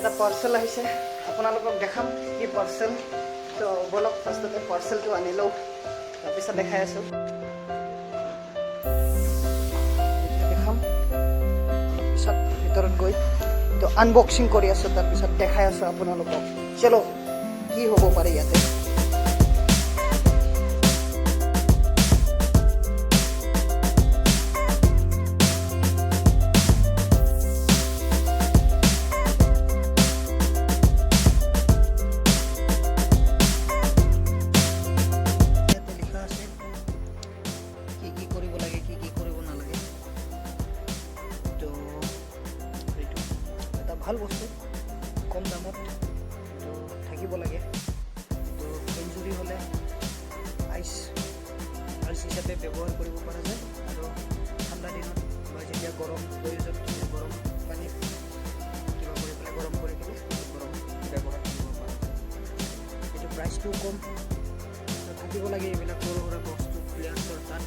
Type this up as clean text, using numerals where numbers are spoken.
এটা পাৰ্চেল আহিছে আপোনালোকক দেখাম কি পাৰ্চেল তো বলক ফাৰ্ষ্টতে পাৰ্চেলটো আনি লওঁ তাৰপিছত দেখাই আছোঁ দেখাম পিছত ভিতৰত গৈ তো আনবক্সিং কৰি আছোঁ তাৰপিছত দেখাই আছোঁ আপোনালোকক চলো কি হ'ব পাৰে ইয়াতে ভাল বস্তু কম দামত তো থাকিব লাগে তো ইনজুৰি হ'লে আইচ হিচাপে ব্যৱহাৰ কৰিব পৰা যায় আৰু ঠাণ্ডা দিনত বা যেতিয়া গৰম প্ৰয়োজন তেতিয়া গৰম পানীত কিবা কৰি পেলাই গৰম কৰি পেলাই গৰম ব্যৱহাৰ কৰিব পৰা যায় এইটো প্ৰাইচটোও কম থাকিব লাগে এইবিলাক সৰু সুৰা বস্তু প্লেয়াৰ্ছৰ তাত